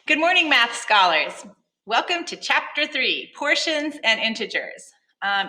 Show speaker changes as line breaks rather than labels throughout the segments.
Good morning, math scholars. Welcome to Chapter 3, Portions and Integers.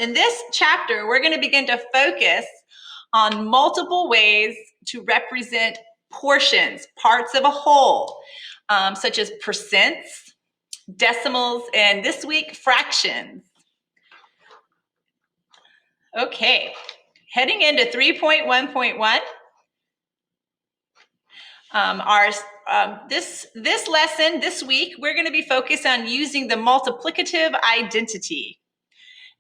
In this chapter, we're going to begin to focus on multiple ways to represent portions, parts of a whole, such as percents, decimals, and this week, fractions. Okay, heading into 3.1.1. This lesson this week, we're going to be focused on using the multiplicative identity.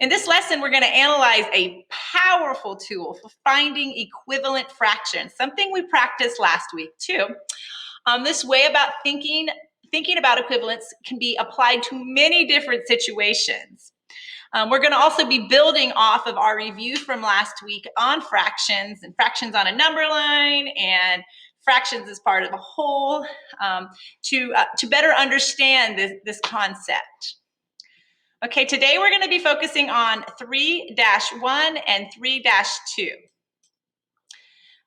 In this lesson, we're going to analyze a powerful tool for finding equivalent fractions, something we practiced last week too. This way about thinking about equivalence can be applied to many different situations. We're going to also be building off of our review from last week on fractions and fractions on a number line and fractions as part of a whole to better understand this concept. Okay, today we're going to be focusing on 3-1 and 3-2.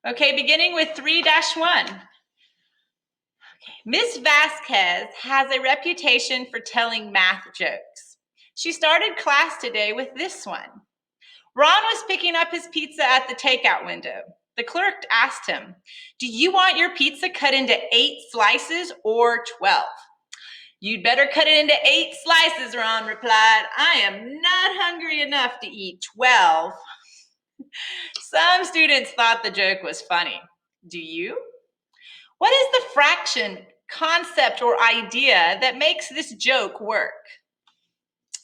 Okay, beginning with 3-1. Okay. Ms. Vasquez has a reputation for telling math jokes. She started class today with this one. Ron was picking up his pizza at the takeout window. The clerk asked him, "Do you want your pizza cut into 8 slices or 12? "You'd better cut it into 8 slices, Ron replied. "I am not hungry enough to eat 12. Some students thought the joke was funny. Do you? What is the fraction, concept, or idea that makes this joke work?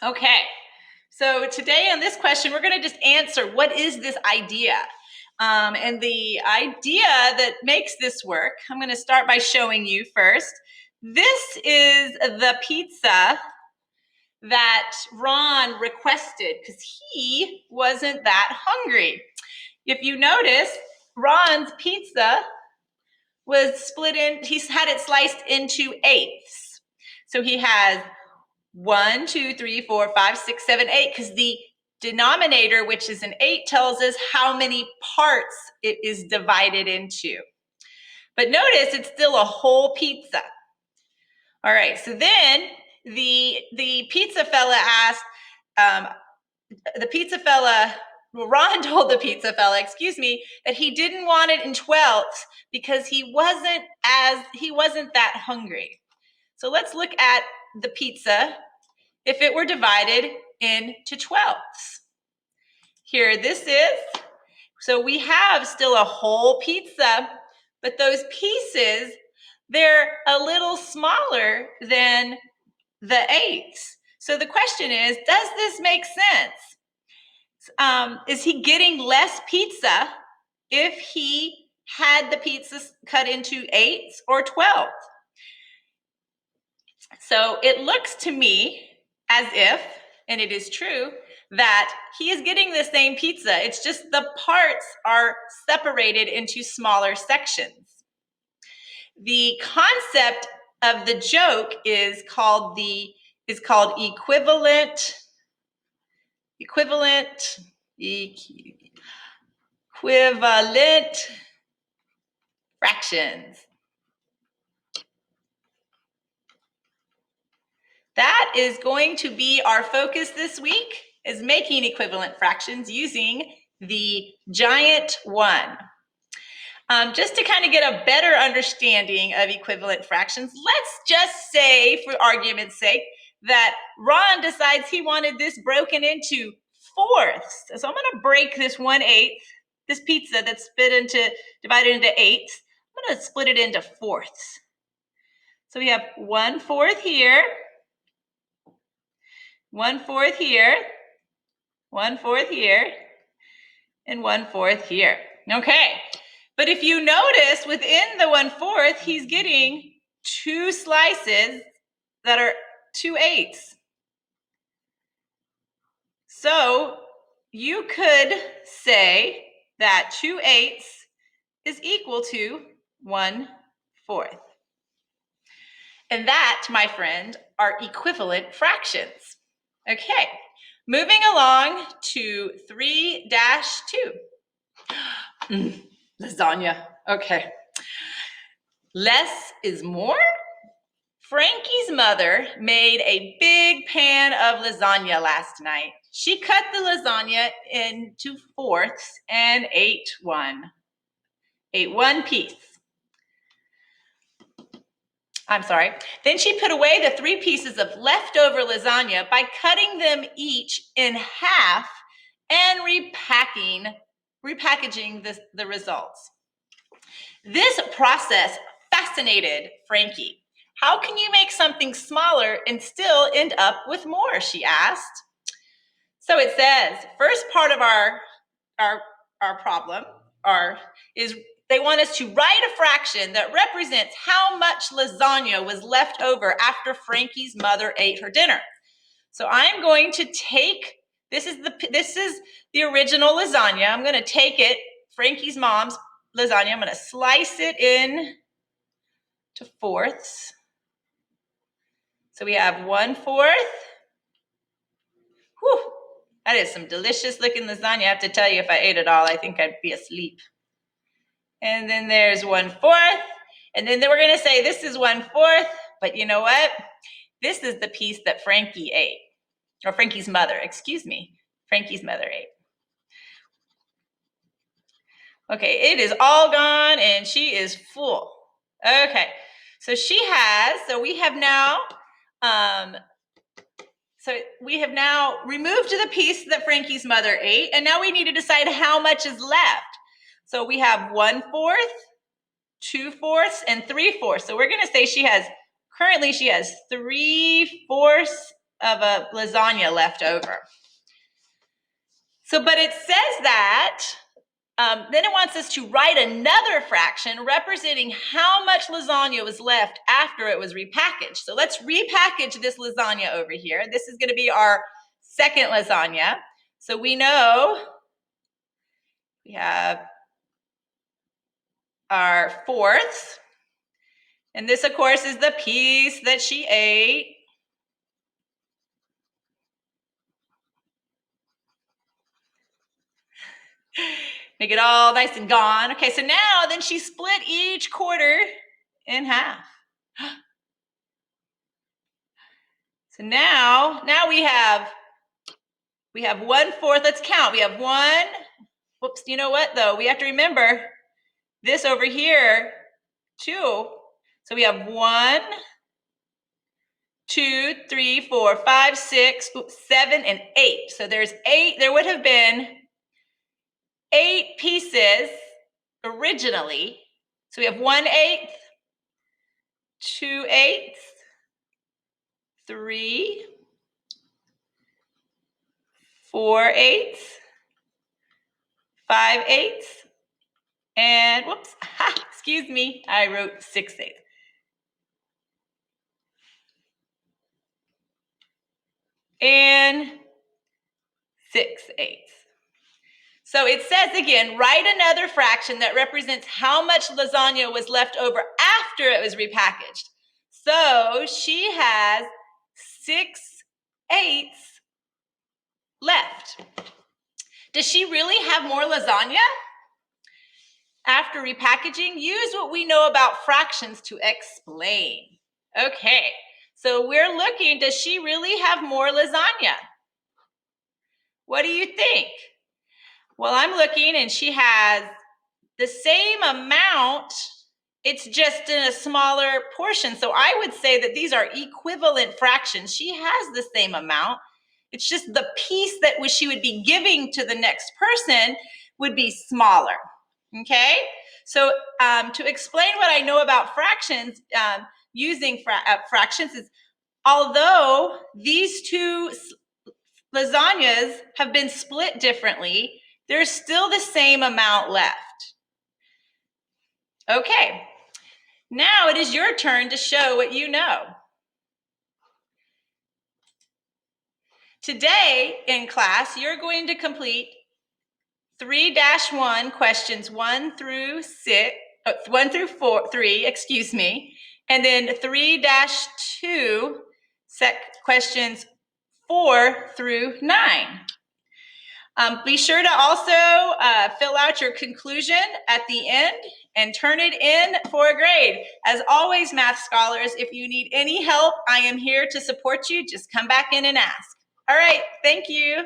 Okay, so today on this question, we're going to just answer what is this idea? And the idea that makes this work, I'm going to start by showing you first. This is the pizza that Ron requested because he wasn't that hungry. If you notice, Ron's pizza was split in, he's had it sliced into 8ths. So he has 1, 2, 3, 4, 5, 6, 7, 8, because the denominator, which is an 8, tells us how many parts it is divided into. But notice it's still a whole pizza. All right, so then the pizza fella asked, Ron told the pizza fella, that he didn't want it in 12ths because he wasn't that hungry. So let's look at the pizza if it were divided into 12ths. Here this is. So we have still a whole pizza, but those pieces, they're a little smaller than the 8ths. So the question is, does this make sense? Is he getting less pizza if he had the pizza cut into 8ths or 12ths? So it looks to me as if, and it is true, that he is getting the same pizza. It's just the parts are separated into smaller sections. The concept of the joke is called equivalent fractions. That is going to be our focus this week, is making equivalent fractions using the giant 1. Just to kind of get a better understanding of equivalent fractions, let's just say, for argument's sake, that Ron decides he wanted this broken into 4ths. So I'm going to break this 1/8, this pizza that's divided into 8ths, I'm going to split it into 4ths. So we have 1/4 here, 1/4 here, 1/4 here, and 1/4 here. Okay, but if you notice within the 1/4, he's getting 2 slices that are 2/8. So you could say that 2/8 is equal to 1/4. And that, my friend, are equivalent fractions. Okay, moving along to 3-2. Lasagna. Okay. Less is more? Frankie mother made a big pan of lasagna last night. She cut the lasagna into fourths and ate one piece. I'm sorry. Then she put away the 3 pieces of leftover lasagna by cutting them each in half and repackaging the results. This process fascinated Frankie. How can you make something smaller and still end up with more, she asked. So it says, first part of our problem is they want us to write a fraction that represents how much lasagna was left over after Frankie's mother ate her dinner. So I'm going to take, this is the original lasagna. I'm going to take it, Frankie's mom's lasagna. I'm going to slice it in to fourths. So we have 1/4. Whew, that is some delicious looking lasagna. I have to tell you, if I ate it all, I think I'd be asleep. And then there's 1/4. And then we're going to say this is 1/4. But you know what? This is the piece that Frankie ate. Or Frankie's mother, excuse me. Frankie's mother ate. Okay, it is all gone and she is full. Okay, so we have now removed the piece that Frankie's mother ate, and now we need to decide how much is left. So we have 1/4, 2/4, and 3/4. So we're going to say currently she has 3/4 of a lasagna left over. So, but it says that, then it wants us to write another fraction representing how much lasagna was left after it was repackaged. So let's repackage this lasagna over here. This is going to be our second lasagna. So we know we have our fourths. And this, of course, is the piece that she ate. Make it all nice and gone. Okay, so now then she split each quarter in half. So now we have 1/4. Let's count. We have 1. Whoops, you know what though? We have to remember this over here, 2. So we have 1, 2, 3, 4, 5, 6, 7, and 8. So there's 8. There would have been 8 pieces originally. So we have 1/8, 2/8, 3, 4/8, 5/8, and whoops, excuse me, I wrote 6/8. And 6/8. So it says again, write another fraction that represents how much lasagna was left over after it was repackaged. So she has 6/8 left. Does she really have more lasagna after repackaging? Use what we know about fractions to explain. Okay, so we're looking, does she really have more lasagna? What do you think? Well, I'm looking and she has the same amount, it's just in a smaller portion. So I would say that these are equivalent fractions. She has the same amount. It's just the piece that she would be giving to the next person would be smaller, okay? So to explain what I know about fractions, using fractions is, although these 2 lasagnas have been split differently, there's still the same amount left. Okay, now it is your turn to show what you know. Today in class, you're going to complete 3-1 questions 1 through 3, excuse me, and then 3-2 questions 4 through 9. Be sure to also fill out your conclusion at the end, and turn it in for a grade. As always, math scholars, if you need any help, I am here to support you. Just come back in and ask. All right, thank you.